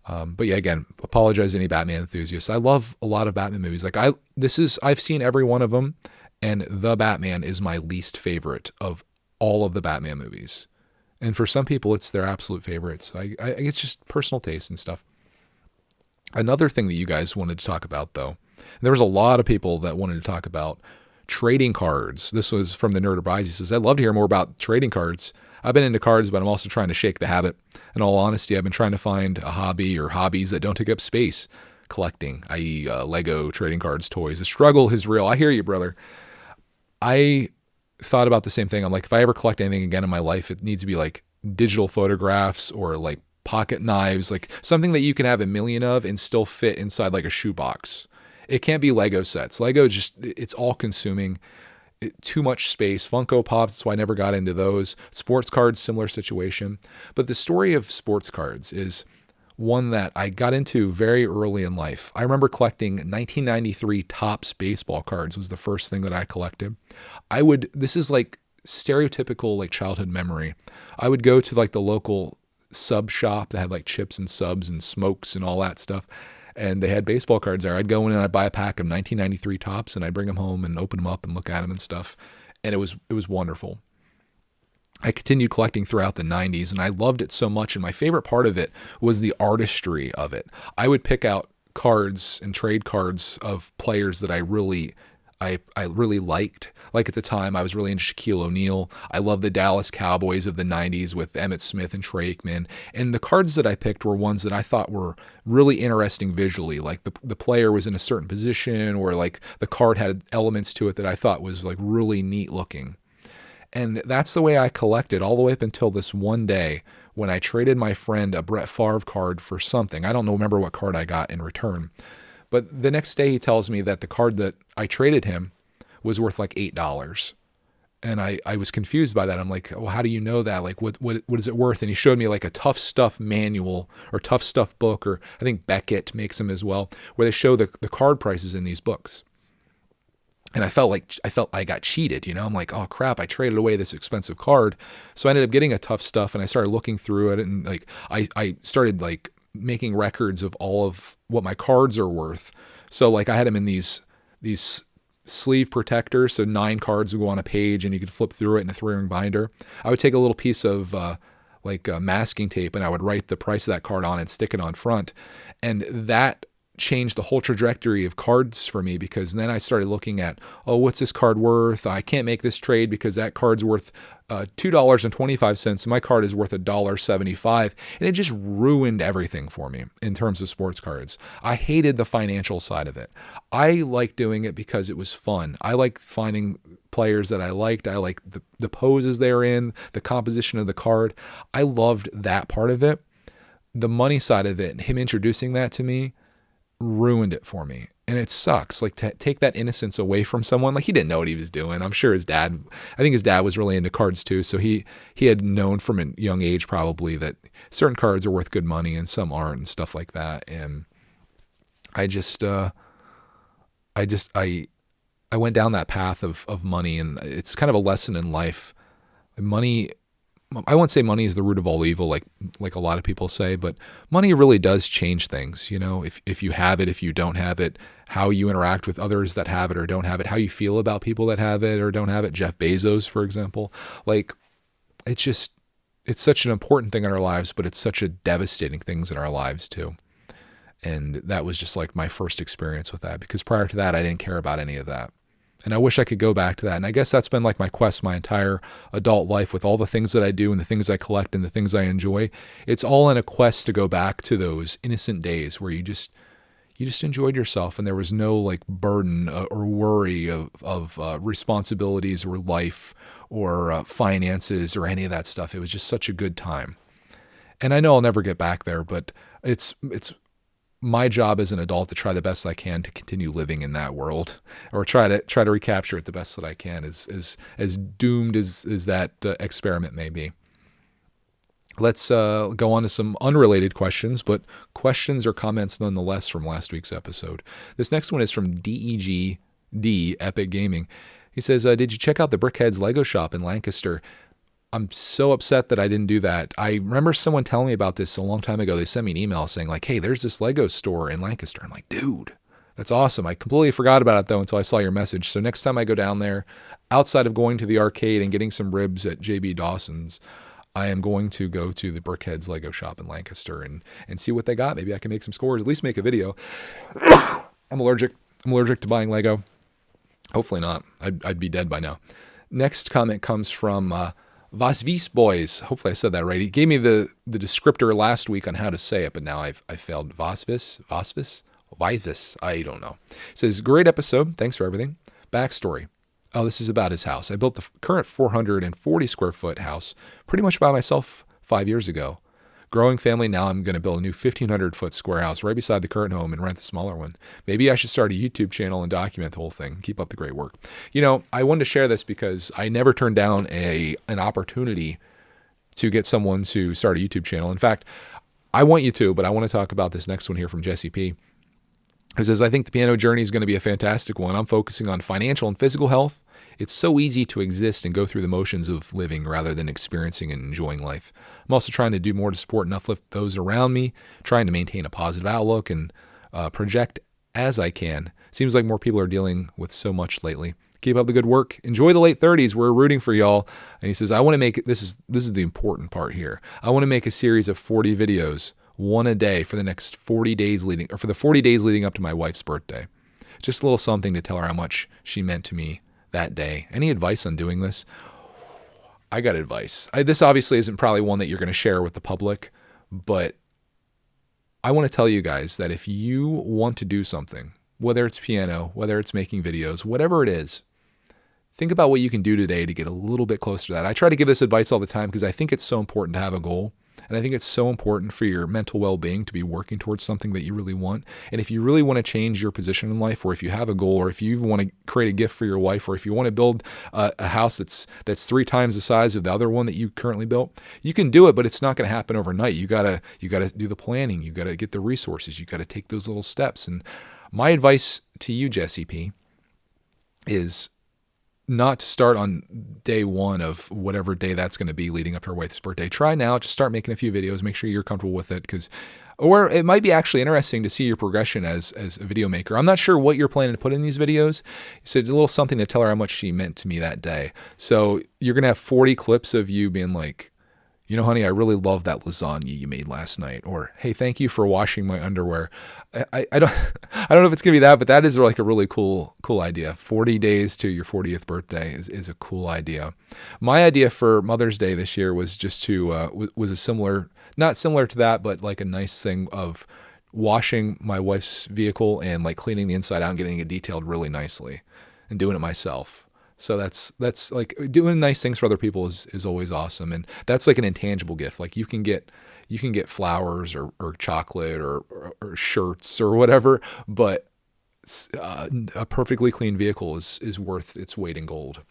But yeah, again, apologize to any Batman enthusiasts. I love a lot of Batman movies. Like I've seen every one of them, and The Batman is my least favorite of all of the Batman movies. And for some people, it's their absolute favorites. It's just personal taste and stuff. Another thing that you guys wanted to talk about, though, and there was a lot of people that wanted to talk about trading cards. This was from the Nerd Abides. He says, I'd love to hear more about trading cards. I've been into cards, but I'm also trying to shake the habit. In all honesty, I've been trying to find a hobby or hobbies that don't take up space. Collecting, i.e. Lego, trading cards, toys. The struggle is real. I hear you, brother. I thought about the same thing. I'm like, if I ever collect anything again in my life, it needs to be like digital photographs or like pocket knives, like something that you can have a million of and still fit inside like a shoebox. It can't be Lego sets. Lego it's all consuming. Too much space. Funko Pops, that's why I never got into those. Sports cards, similar situation. But the story of sports cards is one that I got into very early in life. I remember collecting 1993 Topps baseball cards was the first thing that I collected. This is like stereotypical like childhood memory. I would go to like the local sub shop that had like chips and subs and smokes and all that stuff. And they had baseball cards there. I'd go in and I'd buy a pack of 1993 Topps and I'd bring them home and open them up and look at them and stuff. And it was wonderful. I continued collecting throughout the 90s and I loved it so much. And my favorite part of it was the artistry of it. I would pick out cards and trade cards of players that I really liked. Like at the time, I was really into Shaquille O'Neal. I loved the Dallas Cowboys of the 90s with Emmitt Smith and Troy Aikman. And the cards that I picked were ones that I thought were really interesting visually. Like the player was in a certain position or like the card had elements to it that I thought was like really neat looking. And that's the way I collected all the way up until this one day when I traded my friend a Brett Favre card for something. I don't remember what card I got in return. But the next day he tells me that the card that I traded him was worth like $8. And I was confused by that. I'm like, well, how do you know that? Like, what is it worth? And he showed me like a Tough Stuff manual or Tough Stuff book, or I think Beckett makes them as well, where they show the card prices in these books. And I felt I got cheated, I'm like, oh crap, I traded away this expensive card. So I ended up getting a Tough Stuff and I started looking through it and like, I started like making records of all of what my cards are worth. So like I had them in these sleeve protectors. So 9 cards would go on a page and you could flip through it in a 3-ring binder. I would take a little piece of masking tape and I would write the price of that card on and stick it on front. And that changed the whole trajectory of cards for me, because then I started looking at, oh, what's this card worth? I can't make this trade because that card's worth $2.25. My card is worth $1.75. And it just ruined everything for me in terms of sports cards. I hated the financial side of it. I liked doing it because it was fun. I liked finding players that I liked. I liked the poses they're in, the composition of the card. I loved that part of it. The money side of it, him introducing that to me, ruined it for me. And it sucks, like, to take that innocence away from someone. Like, he didn't know what he was doing. I'm sure I think his dad was really into cards too, so he had known from a young age probably that certain cards are worth good money and some aren't and stuff like that. And I went down that path of money, and it's kind of a lesson in life. Money, I won't say money is the root of all evil, like a lot of people say, but money really does change things. You know, if you have it, if you don't have it, how you interact with others that have it or don't have it, how you feel about people that have it or don't have it. Jeff Bezos, for example, like, it's such an important thing in our lives, but it's such a devastating thing in our lives too. And that was just like my first experience with that, because prior to that, I didn't care about any of that. And I wish I could go back to that. And I guess that's been like my quest my entire adult life, with all the things that I do and the things I collect and the things I enjoy. It's all in a quest to go back to those innocent days where you just enjoyed yourself, and there was no like burden or worry of responsibilities or life or finances or any of that stuff. It was just such a good time. And I know I'll never get back there, but it's my job as an adult to try the best I can to continue living in that world, or try to recapture it the best that I can, as doomed as that experiment may be. Let's go on to some unrelated questions, but questions or comments nonetheless from last week's episode. This next one is from DEGD, Epic Gaming. He says, did you check out the Brickhead's Lego shop in Lancaster? I'm so upset that I didn't do that. I remember someone telling me about this a long time ago. They sent me an email saying like, hey, there's this Lego store in Lancaster. I'm like, dude, that's awesome. I completely forgot about it though until I saw your message. So next time I go down there, outside of going to the arcade and getting some ribs at JB Dawson's, I am going to go to the Brickhead's Lego shop in Lancaster and see what they got. Maybe I can make some scores, at least make a video. I'm allergic to buying Lego. Hopefully not. I'd be dead by now. Next comment comes from Vasvis Boys. Hopefully I said that right. He gave me the descriptor last week on how to say it, but now I failed. Vasvis. I don't know. It says, great episode. Thanks for everything. Backstory. Oh, this is about his house. I built the current 440 square foot house pretty much by myself 5 years ago. Growing family, now I'm going to build a new 1,500 foot square house right beside the current home and rent the smaller one. Maybe I should start a YouTube channel and document the whole thing. Keep up the great work. You know, I wanted to share this because I never turned down an opportunity to get someone to start a YouTube channel. In fact, I want you to, but I want to talk about this next one here from Jesse P. Who says, I think the piano journey is going to be a fantastic one. I'm focusing on financial and physical health. It's so easy to exist and go through the motions of living rather than experiencing and enjoying life. I'm also trying to do more to support and uplift those around me, trying to maintain a positive outlook and project as I can. Seems like more people are dealing with so much lately. Keep up the good work. Enjoy the late 30s. We're rooting for y'all. And he says, I want to make, this is the important part here. I want to make a series of 40 videos, one a day for the next 40 days for the 40 days leading up to my wife's birthday. Just a little something to tell her how much she meant to me that day. Any advice on doing this? I got advice. This obviously isn't probably one that you're going to share with the public, but I want to tell you guys that if you want to do something, whether it's piano, whether it's making videos, whatever it is, think about what you can do today to get a little bit closer to that. I try to give this advice all the time because I think it's so important to have a goal. And I think it's so important for your mental well-being to be working towards something that you really want. And if you really want to change your position in life, or if you have a goal, or if you even want to create a gift for your wife, or if you want to build a house that's 3 times the size of the other one that you currently built, you can do it, but it's not going to happen overnight. You gotta do the planning. You got to get the resources. You got to take those little steps. And my advice to you, Jesse P., is not to start on day one of whatever day that's going to be leading up to her wife's birthday. Try now, just start making a few videos, make sure you're comfortable with it, or it might be actually interesting to see your progression as a video maker. I'm not sure what you're planning to put in these videos. You said a little something to tell her how much she meant to me that day. So you're going to have 40 clips of you being like, Honey, I really love that lasagna you made last night. Or, hey, thank you for washing my underwear. I don't I don't know if it's gonna be that, but that is like a really cool idea. 40 days to your 40th birthday is a cool idea. My idea for Mother's Day this year was just to was a similar, not similar to that, but like a nice thing of washing my wife's vehicle and like cleaning the inside out and getting it detailed really nicely and doing it myself. So that's like doing nice things for other people is always awesome. And that's like an intangible gift. Like you can get flowers or chocolate or shirts or whatever, but a perfectly clean vehicle is worth its weight in gold.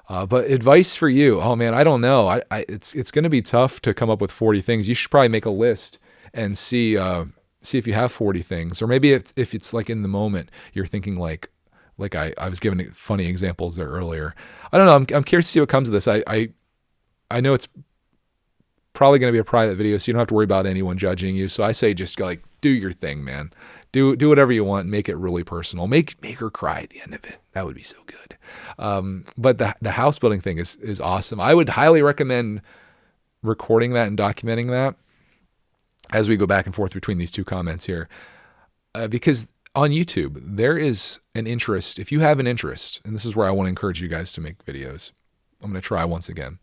But advice for you, oh man, I don't know. It's going to be tough to come up with 40 things. You should probably make a list and see if you have 40 things, or maybe if it's like in the moment you're thinking like I was giving funny examples there earlier. I don't know. I'm curious to see what comes of this. I know it's probably going to be a private video, so you don't have to worry about anyone judging you. So I say just go like do your thing, man. Do whatever you want. Make it really personal. Make her cry at the end of it. That would be so good. But the house building thing is awesome. I would highly recommend recording that and documenting that as we go back and forth between these two comments here, because on YouTube, there is an interest. If you have an interest, and this is where I want to encourage you guys to make videos. I'm going to try once again.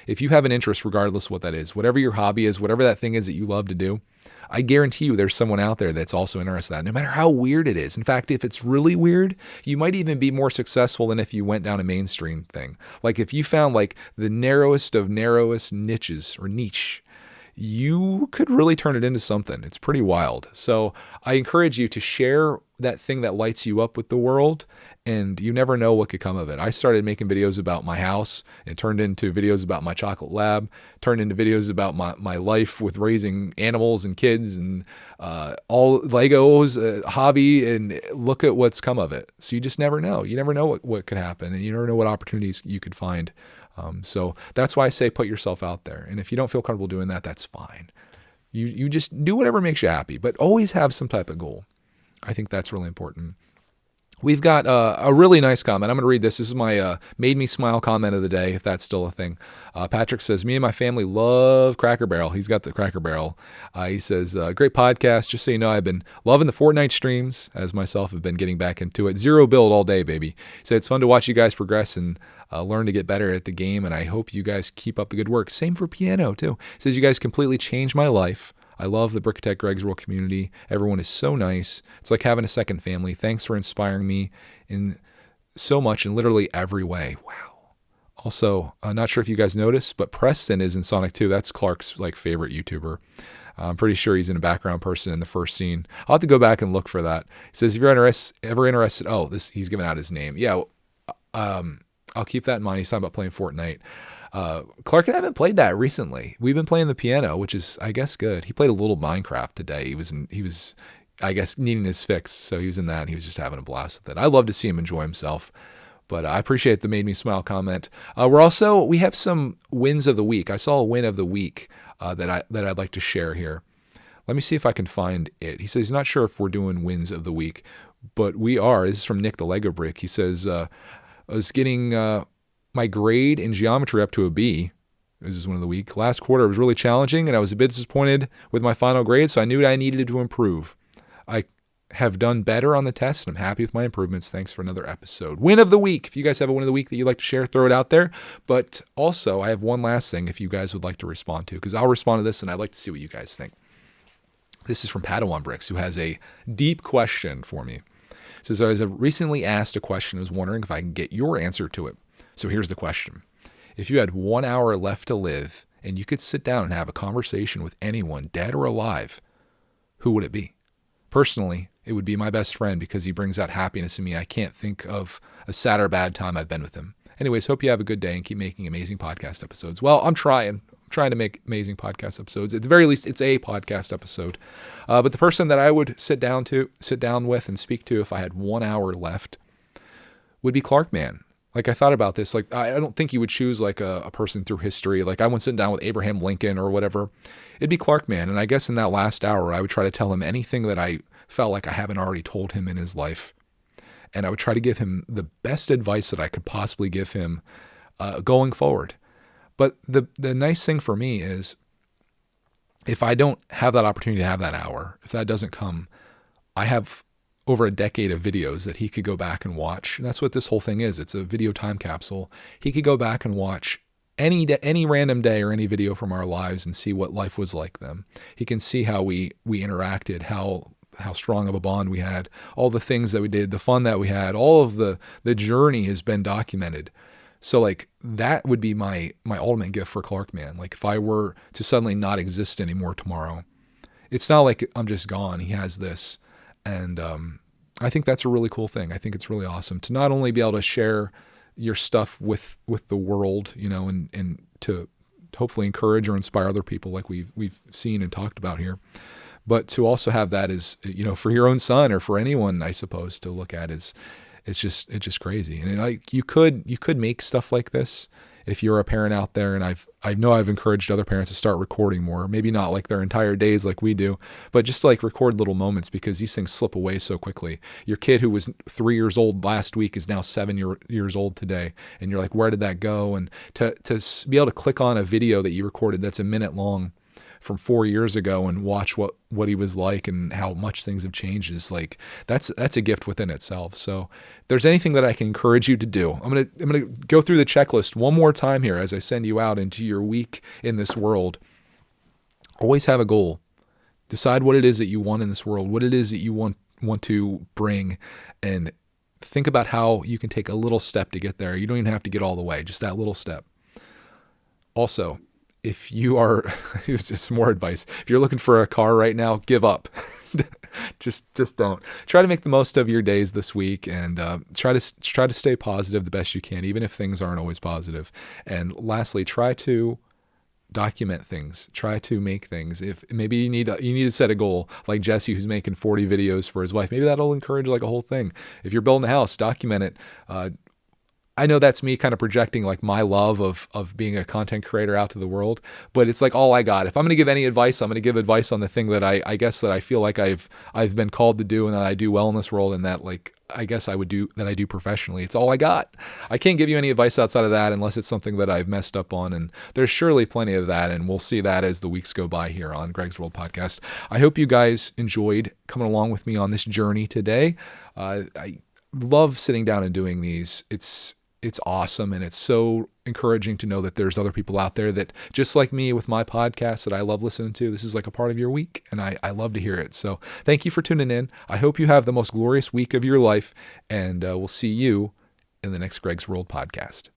If you have an interest, regardless of what that is, whatever your hobby is, whatever that thing is that you love to do, I guarantee you there's someone out there that's also interested in that, no matter how weird it is. In fact, if it's really weird, you might even be more successful than if you went down a mainstream thing. Like if you found like the narrowest of narrowest niches or niche, you could really turn it into something. It's pretty wild. So I encourage you to share that thing that lights you up with the world, and you never know what could come of it. I started making videos about my house and turned into videos about my chocolate lab, turned into videos about my life with raising animals and kids and all Legos, hobby, and look at what's come of it. So you just never know. You never know what could happen, and you never know what opportunities you could find. So that's why I say put yourself out there. And if you don't feel comfortable doing that, that's fine. You just do whatever makes you happy, but always have some type of goal. I think that's really important. We've got a really nice comment. I'm going to read this. This is my made me smile comment of the day, if that's still a thing. Patrick says, me and my family love Cracker Barrel. He's got the Cracker Barrel. He says, great podcast. Just so you know, I've been loving the Fortnite streams, as myself have been getting back into it. Zero build all day, baby. He said, it's fun to watch you guys progress and learn to get better at the game, and I hope you guys keep up the good work. Same for piano, too. He says, you guys completely changed my life. I love the Brickatech Greg's World community. Everyone is so nice. It's like having a second family. Thanks for inspiring me in so much in literally every way. Wow. Also, I'm not sure if you guys noticed, but Preston is in Sonic 2. That's Clark's like favorite YouTuber. I'm pretty sure he's in a background person in the first scene. I'll have to go back and look for that. He says, if you're ever interested, he's giving out his name. Yeah, I'll keep that in mind. He's talking about playing Fortnite. Clark and I haven't played that recently. We've been playing the piano, which is, I guess, good. He played a little Minecraft today. He was, I guess, needing his fix. So he was in that and he was just having a blast with it. I love to see him enjoy himself, but I appreciate the made me smile comment. We have some wins of the week. I saw a win of the week, that I'd like to share here. Let me see if I can find it. He says he's not sure if we're doing wins of the week, but we are. This is from Nick the Lego Brick. He says, I was getting, my grade in geometry up to a B. This is one of the week. Last quarter was really challenging, and I was a bit disappointed with my final grade, so I knew I needed to improve. I have done better on the test, and I'm happy with my improvements. Thanks for another episode. Win of the week. If you guys have a win of the week that you'd like to share, throw it out there. But also, I have one last thing if you guys would like to respond to, because I'll respond to this, and I'd like to see what you guys think. This is from Padawan Bricks, who has a deep question for me. It says, I was recently asked a question. I was wondering if I can get your answer to it. So here's the question. If you had 1 hour left to live and you could sit down and have a conversation with anyone, dead or alive, who would it be? Personally, it would be my best friend because he brings out happiness in me. I can't think of a sad or bad time I've been with him. Anyways, hope you have a good day and keep making amazing podcast episodes. Well, I'm trying to make amazing podcast episodes. At the very least, it's a podcast episode. But the person that I would sit down with and speak to if I had 1 hour left would be Clark Man. Like I thought about this, like I don't think you would choose like a person through history. Like I wouldn't sit down with Abraham Lincoln or whatever. It'd be Clark Man. And I guess in that last hour, I would try to tell him anything that I felt like I haven't already told him in his life. And I would try to give him the best advice that I could possibly give him going forward. But the nice thing for me is if I don't have that opportunity to have that hour, if that doesn't come, I have over a decade of videos that he could go back and watch. And that's what this whole thing is. It's a video time capsule. He could go back and watch any random day or any video from our lives and see what life was like then. He can see how we interacted, how strong of a bond we had, all the things that we did, the fun that we had, all of the journey has been documented. So like that would be my ultimate gift for Clark, man. Like if I were to suddenly not exist anymore tomorrow, it's not like I'm just gone. He has this. And I think that's a really cool thing. I think it's really awesome to not only be able to share your stuff with the world, you know, and to hopefully encourage or inspire other people like we've seen and talked about here, but to also have that as, you know, for your own son or for anyone, I suppose, to look at is it's just crazy. And like you could make stuff like this if you're a parent out there, and I know I've encouraged other parents to start recording more, maybe not like their entire days like we do, but just like record little moments, because these things slip away so quickly. Your kid who was 3 years old last week is now 7 years old today. And you're like, where did that go? And to be able to click on a video that you recorded that's a minute long from 4 years ago and watch what he was like and how much things have changed is like, that's a gift within itself. So if there's anything that I can encourage you to do, I'm going to go through the checklist one more time here as I send you out into your week in this world. Always have a goal. Decide what it is that you want in this world, what it is that you want to bring, and think about how you can take a little step to get there. You don't even have to get all the way, just that little step. Also, if you are, it's just more advice. If you're looking for a car right now, give up. just don't. Try to make the most of your days this week, and try to stay positive the best you can, even if things aren't always positive. And lastly, try to document things. Try to make things. If maybe you need to set a goal, like Jesse, who's making 40 videos for his wife. Maybe that'll encourage like a whole thing. If you're building a house, document it. I know that's me kind of projecting like my love of being a content creator out to the world, but it's like all I got. If I'm going to give any advice, I'm going to give advice on the thing that I guess that I feel like I've been called to do and that I do well in this world, and that like I guess I would do that I do professionally. It's all I got. I can't give you any advice outside of that unless it's something that I've messed up on, and there's surely plenty of that, and we'll see that as the weeks go by here on Greg's World Podcast. I hope you guys enjoyed coming along with me on this journey today. I love sitting down and doing these. It's awesome, and it's so encouraging to know that there's other people out there that just like me with my podcast that I love listening to. This is like a part of your week, and I love to hear it. So thank you for tuning in. I hope you have the most glorious week of your life, and we'll see you in the next Greg's World Podcast.